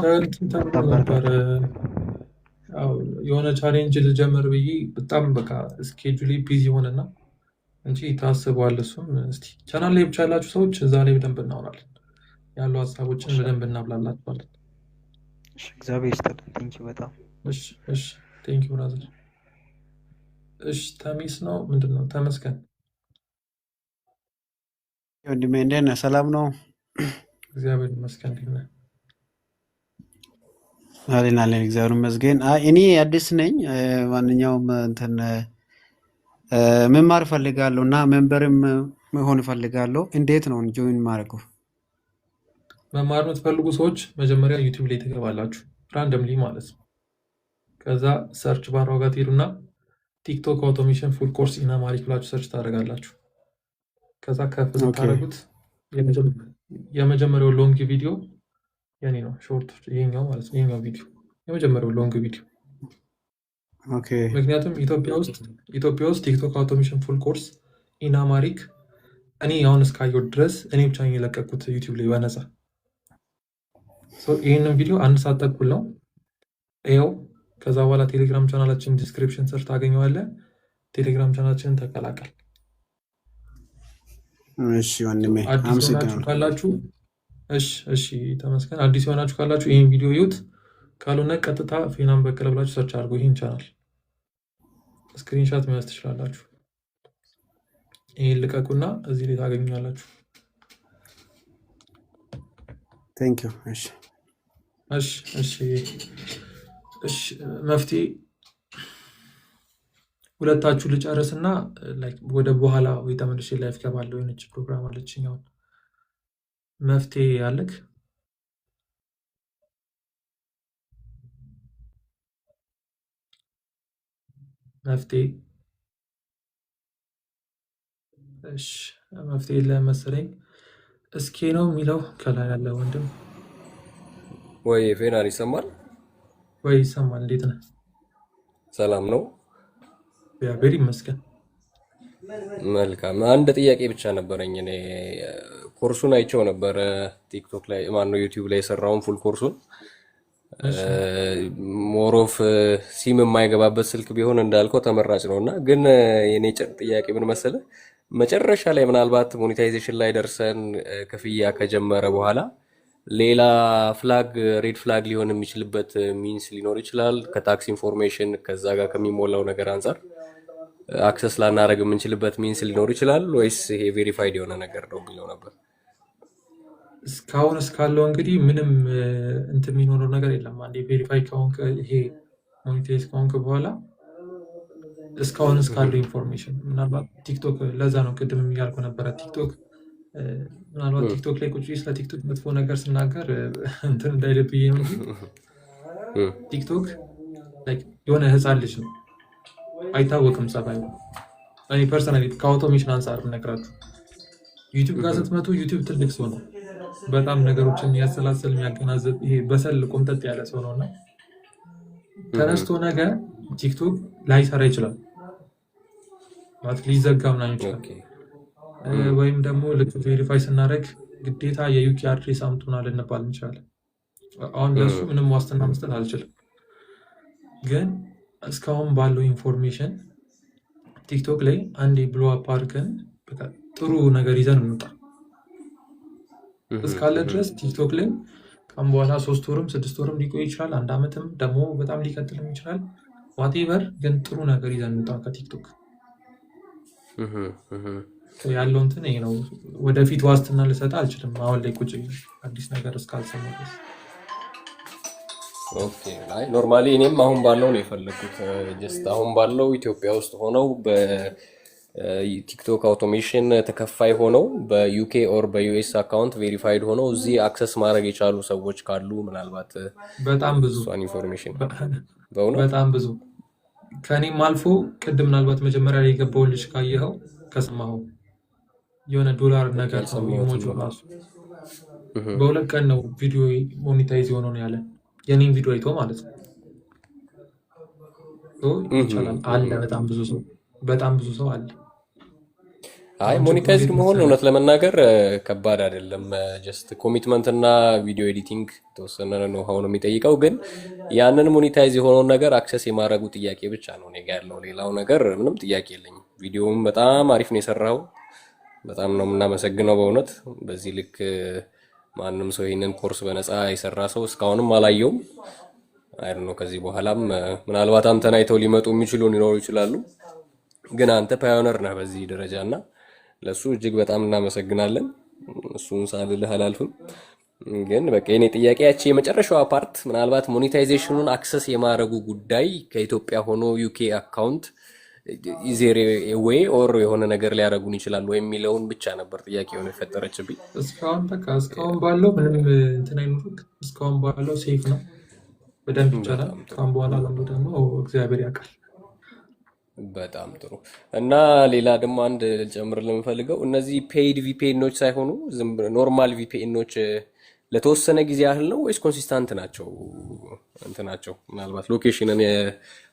የሆነ ቻሌንጅ ልጀምር ብዬ በጣም በቃ ስኬጁሊ ቢዚ ሆነና እንጂ ታስበዋል። እሱም እስቲ ቻናል ላይ ብቻ ያላችሁ ሰዎች እዛ ላይ በደንብ እናወራለን፣ ያሉ ሀሳቦችን በደንብ እናብላላችኋለን። እግዚአብሔር ይስጥልን። ቴንኪው በጣም እሺ ቴንኪው ብራዘር። እሺ ተሚስ ነው ምንድን ነው? ተመስገን ወንድሜ እንዴት ነህ? ሰላም ነው? እግዚአብሔር ይመስገን። እንዴት ነህ? አለን እግዚአብሔር ይመስገን። እኔ አዲስ ነኝ። ማንኛውም እንትን መማር እፈልጋለሁ እና ሜምበርም መሆን እፈልጋለሁ። እንዴት ነው ጆይን ማድረገው? መማር የምትፈልጉ ሰዎች መጀመሪያ ዩቲዩብ ላይ ትገባላችሁ፣ ራንደምሊ ማለት ነው። ከዛ ሰርች ባር ጋር ትሄዱና ቲክቶክ አውቶሜሽን ፉል ኮርስ ኢን አማሪክ ብላችሁ ሰርች ታደርጋላችሁ። ከዛ ከፍ ስታደርጉት የመጀመሪያው ሎንግ ቪዲዮ የኔ ነው፣ ሾርት ይሄኛው ማለት ነው። ይሄኛው ቪዲዮ የመጀመሪያው ሎንግ ቪዲዮ። ኦኬ ምክንያቱም ኢትዮጵያ ውስጥ ቲክቶክ አውቶሜሽን ፉል ኮርስ ኢን አማሪክ እኔ አሁን እስካየሁት ድረስ እኔ ብቻ ነኝ የለቀኩት ዩቲዩብ ላይ በነፃ። ይህንን ቪዲዮ 1 ሰዓት ተኩል ነው ይኸው። ከዛ በኋላ ቴሌግራም ቻናላችን ዲስክሪፕሽን ስር ታገኘዋለህ። ቴሌግራም ቻናላችንን ተቀላቀል። እሺ ወንድሜ አዲስ የሆናችሁ ካላችሁ እሺ ተመስገን። አዲስ የሆናችሁ ካላችሁ ይህን ቪዲዮ ይዩት፣ ካልሆነ ቀጥታ ፌናን በቀለ ብላችሁ ሰርች አድርጎ ይህን ቻናል ስክሪንሻት መያዝ ትችላላችሁ። ይህን ልቀቁና እዚህ ላይ ታገኙኛላችሁ። ቴንክ ዩ። እሺ መፍትሄ ሁለታችሁ ልጨርስና ወደ በኋላ ወይ ተመልሼ ላይፍ ገባለሁ። የሆነች ፕሮግራም አለችኝ። አሁን መፍትሄ ያለክ መፍትሄ መፍትሄ ለመሰለኝ እስኪ ነው የሚለው ከላይ ያለ ወንድም ወይ ፌናን ይሰማል? ወይ ይሰማል? እንዴት ነህ? ሰላም ነው? እግዚአብሔር ይመስገን። መልካም። አንድ ጥያቄ ብቻ ነበረኝ። እኔ ኮርሱን አይቼው ነበረ ቲክቶክ ላይ ማነው ዩቲዩብ ላይ የሰራውን ፉል ኮርሱን። ሞሮፍ ሲም የማይገባበት ስልክ ቢሆን እንዳልከው ተመራጭ ነው እና ግን የኔ ጥያቄ ምን መሰለህ፣ መጨረሻ ላይ ምናልባት ሞኔታይዜሽን ላይ ደርሰን ክፍያ ከጀመረ በኋላ ሌላ ፍላግ ሬድ ፍላግ ሊሆን የሚችልበት ሚንስ ሊኖር ይችላል። ከታክስ ኢንፎርሜሽን ከዛ ጋር ከሚሞላው ነገር አንጻር አክሰስ ላናደርግ የምንችልበት ሚንስ ሊኖር ይችላል ወይስ ይሄ ቬሪፋይድ የሆነ ነገር ነው የሚለው ነበር። እስካሁን እስካለው እንግዲህ ምንም እንትን የሚኖረው ነገር የለም። አንዴ ቬሪፋይ ከሆንክ ይሄ ሞኔታይዝ ከሆንክ በኋላ እስካሁን እስካለው ኢንፎርሜሽን ምናልባት ቲክቶክ፣ ለዛ ነው ቅድም እያልኩ ነበረ ቲክቶክ ምናልባት ቲክቶክ ላይ ቁጭ ስለ ቲክቶክ መጥፎ ነገር ስናገር እንትን እንዳይልብዬ ነው እንጂ ቲክቶክ የሆነ ህፃን ልጅ ነው፣ አይታወቅም ጸባዩ። እኔ ፐርሰናሊ ከአውቶሜሽን አንጻር ነግራችሁ ዩቲዩብ ጋር ስትመጡ ዩቲዩብ ትልቅ ሰው ነው፣ በጣም ነገሮችን የሚያሰላስል የሚያገናዘብ ይሄ በሰል ቆምጠጥ ያለ ሰው ነው እና ተነስቶ ነገር ቲክቶክ ላይሰራ ይችላል ማለት ሊዘጋ ምናምን ይችላል። ወይም ደግሞ ልክ ቬሪፋይ ስናደርግ ግዴታ የዩኬ አድሬስ አምጡና ልንባል እንችላለን። አሁን ለሱ ምንም ዋስትና መስጠት አልችልም፣ ግን እስካሁን ባለው ኢንፎርሜሽን ቲክቶክ ላይ አንዴ ብሎ አፕ አድርገን ጥሩ ነገር ይዘን እንውጣ እስካለ ድረስ ቲክቶክ ላይ ከም በኋላ 3 ወርም 6 ወርም ሊቆይ ይችላል፣ 1 ዓመትም ደግሞ በጣም ሊቀጥልም ይችላል። ዋቴቨር ግን ጥሩ ነገር ይዘን እንውጣ ከቲክቶክ ያለው እንትን ይሄ ነው። ወደፊት ዋስትና ልሰጥ አልችልም አሁን ላይ ቁጭ አዲስ ነገር እስካልሰማ ድረስ። ኦኬ አይ ኖርማሊ እኔም አሁን ባለው ነው የፈለኩት። ጀስት አሁን ባለው ኢትዮጵያ ውስጥ ሆነው በቲክቶክ አውቶሜሽን ተከፋይ ሆነው በዩኬ ኦር በዩኤስ አካውንት ቬሪፋይድ ሆነው እዚህ አክሰስ ማድረግ የቻሉ ሰዎች ካሉ ምናልባት በጣም ብዙ ኢንፎርሜሽን በጣም ብዙ ከኔም አልፎ ቅድም ምናልባት መጀመሪያ ላይ የገባው ልጅ ካየኸው ከሰማኸው የሆነ $1 ነገር ነው ኢሞጂ ራሱ በ2 ቀን ነው ቪዲዮ ሞኔታይዝ የሆነው ነው ያለ። የኔን ቪዲዮ አይቶ ማለት ነው። ይቻላል አለ። በጣም ብዙ ሰው አለ። አይ ሞኔታይዝድ መሆን እውነት ለመናገር ከባድ አይደለም። ጀስት ኮሚትመንት እና ቪዲዮ ኤዲቲንግ ተወሰነ ነው ሆኖ የሚጠይቀው፣ ግን ያንን ሞኔታይዝ የሆነውን ነገር አክሰስ የማድረጉ ጥያቄ ብቻ ነው እኔ ጋር ያለው። ሌላው ነገር ምንም ጥያቄ የለኝም። ቪዲዮውም በጣም አሪፍ ነው የሰራው። በጣም ነው የምናመሰግነው በእውነት። በዚህ ልክ ማንም ሰው ይሄንን ኮርስ በነፃ የሰራ ሰው እስካሁንም አላየውም። አይደል ነው። ከዚህ በኋላም ምናልባት አንተን አይተው ሊመጡ የሚችሉ ሊኖሩ ይችላሉ፣ ግን አንተ ፓዮነር ነህ በዚህ ደረጃና ለሱ እጅግ በጣም እናመሰግናለን። እሱን ሳልልህ አላልፍም። ግን በቃ የኔ ጥያቄ ያቺ የመጨረሻዋ ፓርት ምናልባት ሞኔታይዜሽኑን አክሰስ የማድረጉ ጉዳይ ከኢትዮጵያ ሆኖ ዩኬ አካውንት ኢዜር ዌይ ኦር የሆነ ነገር ሊያደርጉን ይችላሉ የሚለውን ብቻ ነበር ጥያቄ የሆነ የፈጠረችብኝ። እስካሁን ባለው ምንም እንትን አይኖርም። እስካሁን ባለው ሴፍ ነው፣ በደንብ ይቻላል። እስካሁን በኋላ ደግሞ እግዚአብሔር ያውቃል። በጣም ጥሩ። እና ሌላ ደግሞ አንድ ጨምር ለምፈልገው እነዚህ ፔይድ ቪፒኤኖች ሳይሆኑ ዝም ኖርማል ቪፒኤኖች ለተወሰነ ጊዜ ያህል ነው ወይስ ኮንሲስታንት ናቸው? እንትናቸው ምናልባት ሎኬሽንን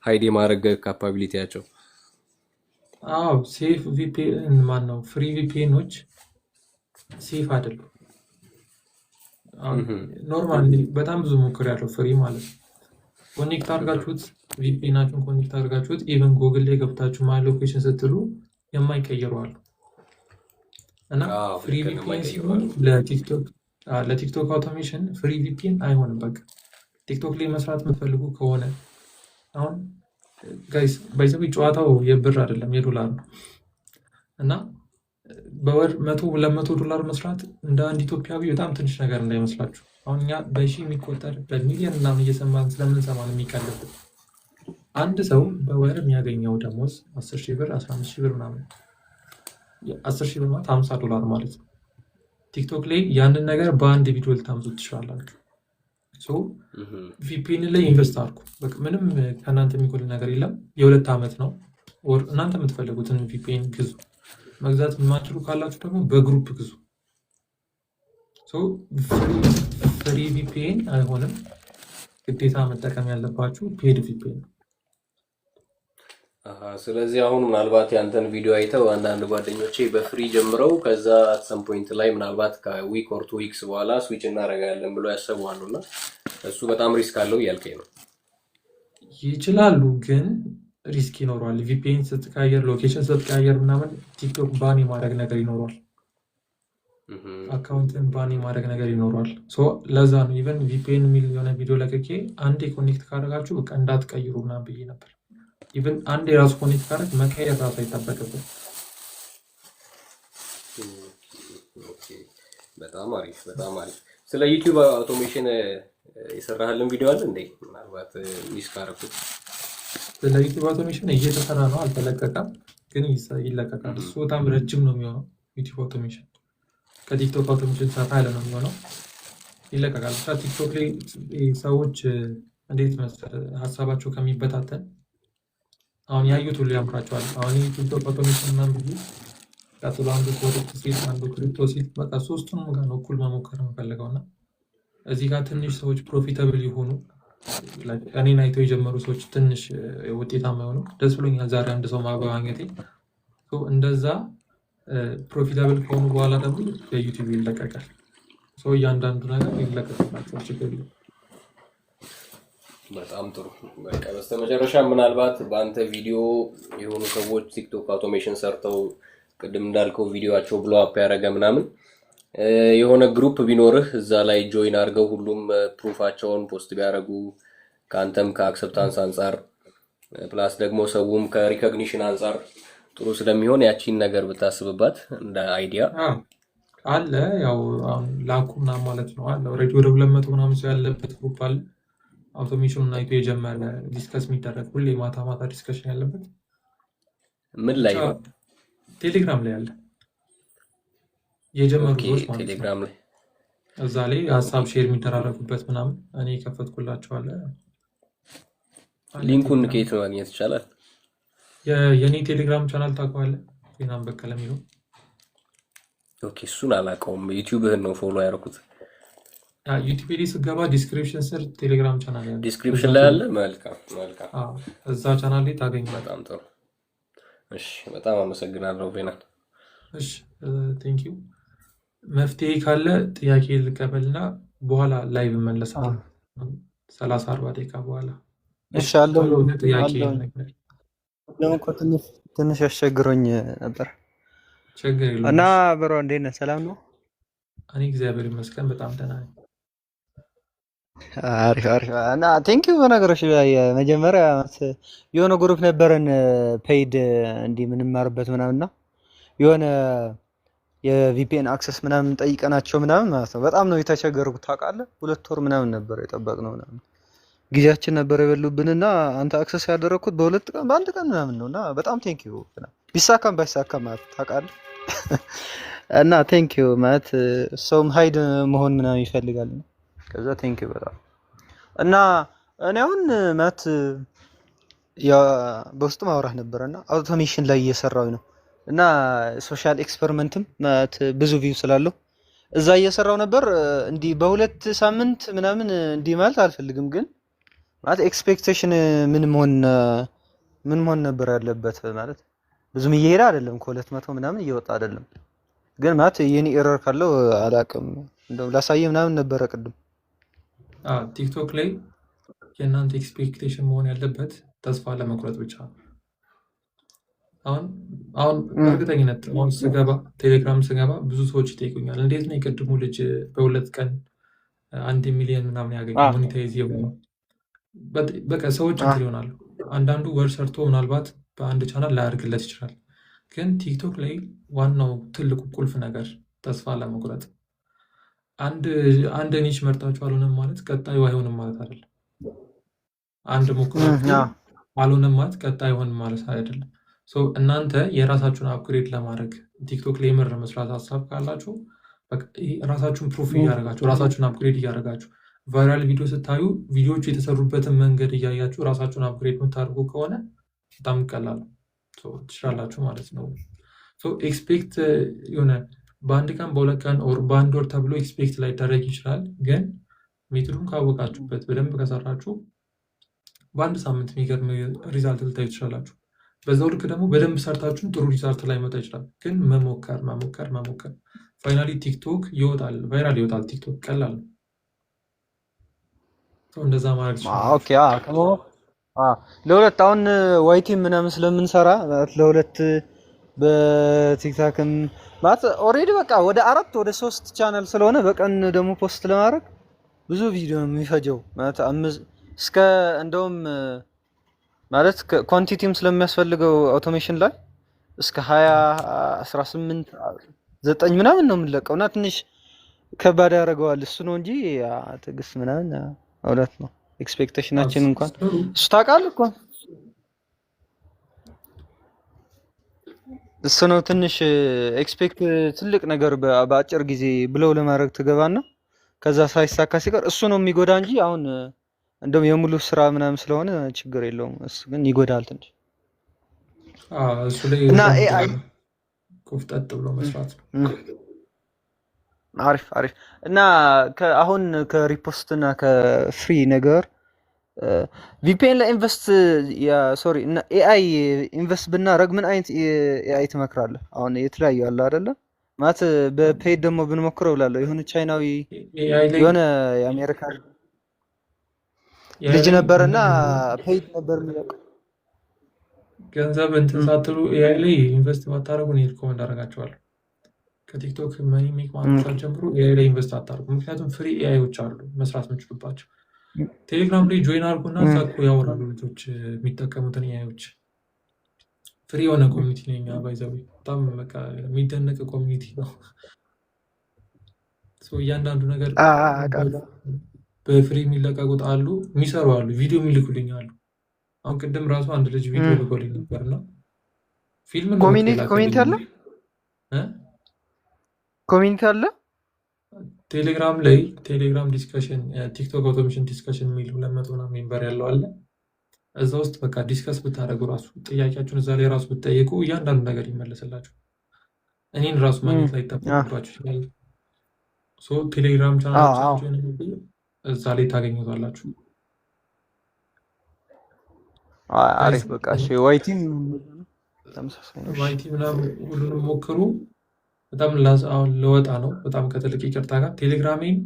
ሃይድ የማድረግ ካፓቢሊቲያቸው? አዎ ሴፍ ቪፒኤን ማን ነው? ፍሪ ቪፒኤኖች ሴፍ አይደሉም። ኖርማል በጣም ብዙ ሞክር ያለው ፍሪ ማለት ነው። ኮኔክት አድርጋችሁት ቪፒኤናችሁን ኮኔክት አድርጋችሁት ኢቨን ጉግል ላይ ገብታችሁ ማይ ሎኬሽን ስትሉ የማይቀየሩ አሉ እና ፍሪ ቪፒኤን ሲሆን ለቲክቶክ አውቶሜሽን ፍሪ ቪፒኤን አይሆንም። በቃ ቲክቶክ ላይ መስራት የምትፈልጉ ከሆነ አሁን ጋይስ ባይዘው ጨዋታው የብር አይደለም የዶላር ነው እና በወር $100-200 መስራት እንደ አንድ ኢትዮጵያዊ በጣም ትንሽ ነገር እንዳይመስላችሁ። አሁን እኛ በሺህ የሚቆጠር በሚሊዮን ምናምን እየሰማን ስለምንሰማ ነው የሚቀልብን። አንድ ሰው በወር የሚያገኘው ደሞዝ 10,000 ብር 15,000 ብር ምናምን 10,000 ብር ማለት $50 ማለት ነው። ቲክቶክ ላይ ያንን ነገር በአንድ ቪዲዮ ልታምጡት ትችላላችሁ። ቪፒኤን ላይ ኢንቨስት አድርጉ። በቃ ምንም ከእናንተ የሚጎል ነገር የለም። የ2 ዓመት ነው። እናንተ የምትፈልጉትን ቪፒኤን ግዙ። መግዛት የማትችሉ ካላችሁ ደግሞ በግሩፕ ግዙ። ፍሪ ቪፒኤን አይሆንም። ግዴታ መጠቀም ያለባችሁ ፔድ ቪፒኤን ነው። ስለዚህ አሁን ምናልባት ያንተን ቪዲዮ አይተው አንዳንድ ጓደኞቼ በፍሪ ጀምረው ከዛ አትሰም ፖይንት ላይ ምናልባት ከዊክ ኦር 2 ዊክስ በኋላ ስዊች እናደርጋለን ብሎ ያሰቡዋሉ እና እሱ በጣም ሪስክ አለው እያልከኝ ነው? ይችላሉ፣ ግን ሪስክ ይኖረዋል። ቪፒኤን ስትቀያየር፣ ሎኬሽን ስትቀያየር ምናምን ቲክቶክ ባን የማድረግ ነገር ይኖረዋል። አካውንትን ባን የማድረግ ነገር ይኖረዋል። ለዛ ነው ኢቨን ቪፒኤን የሚል የሆነ ቪዲዮ ለቅቄ አንዴ ኮኔክት ካደረጋችሁ በቃ እንዳትቀይሩ ምናምን ብዬ ነበር። ኢቨን አንድ የራሱ ኮኔክት ካደረግ መቀየር ራሱ አይጠበቅብን። በጣም አሪፍ በጣም አሪፍ። ስለ ዩቲዩብ አውቶሜሽን የሰራህልን ቪዲዮ አለ እንዴ? ምናልባት ሚስ ካረኩት። ስለ ዩቲዩብ አውቶሜሽን እየተሰራ ነው፣ አልተለቀቀም፣ ግን ይለቀቃል። እሱ በጣም ረጅም ነው የሚሆነው። ዩቲዩብ አውቶሜሽን ከቲክቶክ አውቶሜሽን ሰፋ ያለ ነው የሚሆነው፣ ይለቀቃል። ብቻ ቲክቶክ ላይ ሰዎች እንዴት መሰለህ ሀሳባቸው ከሚበታተን አሁን ያዩት ሁሉ ያምራቸዋል። አሁን ቲክቶክ አውቶሜሽን ምናምን ብዬ ቀጥሎ አንዱ ፎሬክስ ሲል አንዱ ክሪፕቶ ሲል በቃ ሶስቱንም ጋር ነው እኩል መሞከር የምፈልገው እና እዚህ ጋር ትንሽ ሰዎች ፕሮፊታብል የሆኑ እኔን አይተው የጀመሩ ሰዎች ትንሽ ውጤታማ የሆኑ ደስ ብሎኛል ዛሬ አንድ ሰው ማበባኘቴ። እንደዛ ፕሮፊታብል ከሆኑ በኋላ ደግሞ በዩቲዩብ ይለቀቃል። እያንዳንዱ ነገር ይለቀቅላቸው ችግር የለም። በጣም ጥሩ። በቃ በስተመጨረሻ ምናልባት በአንተ ቪዲዮ የሆኑ ሰዎች ቲክቶክ አውቶሜሽን ሰርተው ቅድም እንዳልከው ቪዲዮቸው ብሎ አፕ ያደረገ ምናምን የሆነ ግሩፕ ቢኖርህ እዛ ላይ ጆይን አድርገው ሁሉም ፕሩፋቸውን ፖስት ቢያደርጉ ከአንተም ከአክሰፕታንስ አንጻር ፕላስ ደግሞ ሰውም ከሪኮግኒሽን አንጻር ጥሩ ስለሚሆን ያቺን ነገር ብታስብባት እንደ አይዲያ አለ። ያው አሁን ላኩና ማለት ነው አለ ኦልሬዲ ወደ 200 ምናምን ሰው ያለበት ግሩፕ አለ። አውቶሜሽኑን አይቶ የጀመረ ዲስከስ የሚደረግ ሁሌ ማታ ማታ ዲስከሽን ያለበት ምን ላይ ነው? ቴሌግራም ላይ አለ የጀመሩ ሰዎች ማለት ነው። ቴሌግራም ላይ እዛ ላይ ሀሳብ ሼር የሚደራረጉበት ምናምን እኔ ከፈትኩላቸዋለ። ሊንኩን ከየት ማግኘት ይቻላል? የኔ ቴሌግራም ቻናል ታውቀዋለህ? ዜናም በቀለ የሚለው። ኦኬ እሱን አላውቀውም። ዩቲዩብህን ነው ፎሎ ያደረኩት። ዩቲዩብ ላይ ስገባ ዲስክሪፕሽን ስር ቴሌግራም ቻናል ያለ ዲስክሪፕሽን ላይ አለ። መልካም መልካም። እዛ ቻናል ላይ ታገኛለህ። በጣም ጥሩ። እሺ በጣም አመሰግናለሁ ቬናል። እሺ ቴንክ ዩ። መፍትሄ ካለ ጥያቄ ልቀበልና በኋላ ላይቭ እመለሳለሁ 30-40 ደቂቃ በኋላ። እሺ አለው ጥያቄ ትንሽ አስቸግሮኝ ነበር። ችግር የለውም እና ብሮ እንዴት ነህ? ሰላም ነው? እኔ እግዚአብሔር ይመስገን በጣም ደህና ነኝ። አሪፍ አሪፍ። እና ቴንክ ዩ። በነገሮች ላይ መጀመሪያ የሆነ ግሩፕ ነበረን ፔይድ እንዲህ የምንማርበት ምናምንና የሆነ የቪፒኤን አክሰስ ምናምን ጠይቀናቸው ምናምን ማለት ነው። በጣም ነው የተቸገርኩት ታውቃለህ። 2 ወር ምናምን ነበር የጠበቅነው ምናምን ጊዜያችን ነበር የበሉብንና አንተ አክሰስ ያደረኩት በ2 ቀን በ1 ቀን ምናምን ነውና በጣም ቴንኪዩ ቢሳካም ባይሳካም ማለት ታውቃለህ። እና ቴንኪዩ ማለት ሰውም ሃይድ መሆን ምናምን ይፈልጋል። ከዛ ቴንኪዩ በጣም እና እኔ አሁን ማለት በውስጥ ማውራህ ነበርና አውቶሜሽን ላይ እየሰራው ነው እና ሶሻል ኤክስፐሪመንትም ማለት ብዙ ቪው ስላለው እዛ እየሰራው ነበር። እንዲህ በ2 ሳምንት ምናምን እንዲህ ማለት አልፈልግም፣ ግን ማለት ኤክስፔክቴሽን ምን መሆን ነበር ያለበት ማለት ብዙም እየሄደ አይደለም ከ200 ምናምን እየወጣ አይደለም፣ ግን ማለት የኔ ኤረር ካለው አላውቅም። እንደውም ላሳየ ምናምን ነበረ ቅድም ቲክቶክ ላይ የእናንተ ኤክስፔክቴሽን መሆን ያለበት ተስፋ ለመቁረጥ ብቻ ነው። አሁን በእርግጠኝነት አሁን ስገባ ቴሌግራም ስገባ ብዙ ሰዎች ይጠይቁኛል፣ እንዴት ነው የቅድሙ ልጅ በ2 ቀን 1 ሚሊዮን ምናምን ያገኘ ሞኔታይዝ የሆነ? በቃ ሰዎች እንትን ይሆናሉ። አንዳንዱ ወር ሰርቶ ምናልባት በአንድ ቻናል ላያደርግለት ይችላል። ግን ቲክቶክ ላይ ዋናው ትልቁ ቁልፍ ነገር ተስፋ ለመቁረጥ። አንድ ኒች መርጣችሁ አልሆነም ማለት ቀጣዩ አይሆንም ማለት አይደለም። አንድ ሞክራችሁ አልሆነም ማለት ቀጣዩ አይሆንም ማለት አይደለም። እናንተ የራሳችሁን አፕግሬድ ለማድረግ ቲክቶክ ላይ የምር መስራት ሀሳብ ካላችሁ ራሳችሁን ፕሩፍ እያደረጋችሁ ራሳችሁን አፕግሬድ እያደረጋችሁ ቫይራል ቪዲዮ ስታዩ ቪዲዮዎቹ የተሰሩበትን መንገድ እያያችሁ ራሳችሁን አፕግሬድ የምታደርጉ ከሆነ በጣም ቀላል ትችላላችሁ ማለት ነው። ኤክስፔክት የሆነ በ1 ቀን በ2 ቀን ኦር በ1 ወር ተብሎ ኤክስፔክት ላይደረግ ይችላል። ግን ሜትዱን ካወቃችሁበት በደንብ ከሰራችሁ በ1 ሳምንት የሚገርም ሪዛልት ልታዩ ትችላላችሁ። በዛው ልክ ደግሞ በደንብ ሰርታችሁን ጥሩ ሪዛልት ላይ መጣ ይችላል። ግን መሞከር ፋይናሊ ቲክቶክ ይወጣል፣ ቫይራል ይወጣል። ቲክቶክ ቀላል ነው። እንደዛ ማድረግ ይችላል። ለሁለት አሁን ዋይቲም ምናምን ስለምንሰራ ለሁለት በቲክታክም ማለት ኦሬዲ በቃ ወደ 4 ወደ 3 ቻናል ስለሆነ በቀን ደግሞ ፖስት ለማድረግ ብዙ ቪዲዮ ነው የሚፈጀው ማለት እስከ እንደውም ማለት ኳንቲቲም ስለሚያስፈልገው አውቶሜሽን ላይ እስከ 20 18 9 ምናምን ነው የምንለቀውና ትንሽ ከባድ ያደርገዋል። እሱ ነው እንጂ ትግስት ምናምን እውነት ነው። ኤክስፔክቴሽናችን እንኳን እሱ ታውቃለህ እኮ እሱ ነው ትንሽ ኤክስፔክት ትልቅ ነገር በአጭር ጊዜ ብለው ለማድረግ ትገባና ከዛ ሳይሳካ ሲቀር እሱ ነው የሚጎዳ እንጂ አሁን እንደውም የሙሉ ስራ ምናምን ስለሆነ ችግር የለውም። እሱ ግን ይጎዳል ትንሽ እሱ ላይ እና ኤአይ ኮፍጠጥ ብሎ መስራት ነው። አሪፍ እና አሁን ከሪፖስት እና ከፍሪ ነገር ቪፒኤን ላይ ኢንቨስት እና ኤአይ ኢንቨስት ብናረግ ምን አይነት ኤአይ ትመክራለህ? አሁን የተለያዩ አለ አይደለ ማለት በፔድ ደግሞ ብንሞክረው እላለሁ። የሆነ ቻይናዊ የሆነ የአሜሪካ ልጅ ነበርና ፔድ ነበር የሚለቀው ገንዘብ እንትን ሳትሉ ኤአይ ላይ ኢንቨስት ማታረጉ ነው ሪኮመንድ አደርጋቸዋለሁ። ከቲክቶክ መኒ ሜክ ማድረግ ጀምሮ ኤአይ ላይ ኢንቨስት አታርጉ። ምክንያቱም ፍሪ ኤአይዎች አሉ መስራት የምችሉባቸው። ቴሌግራም ላይ ጆይን አድርጉና እኮ ያወራሉ ልጆች የሚጠቀሙትን ኤአይዎች። ፍሪ የሆነ ኮሚኒቲ ነው የኛ ባይዘው በጣም በቃ የሚደነቅ ኮሚኒቲ ነው። እያንዳንዱ ነገር በፍሪ የሚለቀቁት አሉ፣ የሚሰሩ አሉ፣ ቪዲዮ የሚልኩልኝ አሉ። አሁን ቅድም ራሱ አንድ ልጅ ቪዲዮ ልኮልኝ ነበርና ፊልም ነው ኮሚኒቲ አለ ቴሌግራም ላይ ቴሌግራም ዲስከሽን ቲክቶክ አውቶሜሽን ዲስከሽን የሚል 200 ምናምን ሜምበር ያለው አለ። እዛ ውስጥ በቃ ዲስከስ ብታደርጉ ራሱ ጥያቄያችሁን እዛ ላይ ራሱ ብትጠይቁ እያንዳንዱ ነገር ይመለስላችሁ። እኔን ራሱ ማግኘት ላይ ይጠበቅባችሁ ይችላል። ቴሌግራም ቻናላችን እዛ ላይ ታገኙታላችሁ። አሪፍ በቃ እሺ። ዋይቲም ምናምን ሁሉንም ሞክሩ። በጣም አሁን ለወጣ ነው በጣም ከትልቅ ይቅርታ ጋር ቴሌግራሜን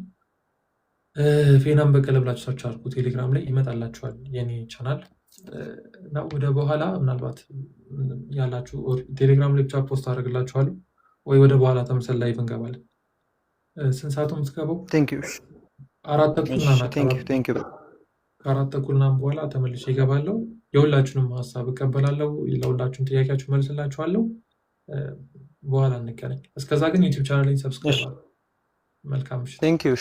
ፌናን በቀለ ብላችሁ ሰርች አድርጉ። ቴሌግራም ላይ ይመጣላችኋል የኔ ቻናል እና ወደ በኋላ ምናልባት ያላችሁ ቴሌግራም ላይ ብቻ ፖስት አደርግላችኋለሁ ወይ ወደ በኋላ ተመሰል ላይ እንገባለን። ስንት ሰዓት ነው የምትገባው? 4:30 ከ4:30 በኋላ ተመልሼ እገባለሁ። የሁላችሁንም ሀሳብ እቀበላለሁ። ለሁላችሁም ጥያቄያችሁ መልስላችኋለሁ። በኋላ እንገናኝ። እስከዛ ግን ዩቲዩብ ቻናሌን ሰብስክራይብ አድርጉ። መልካም ምሽት። ቴንክ ዩ።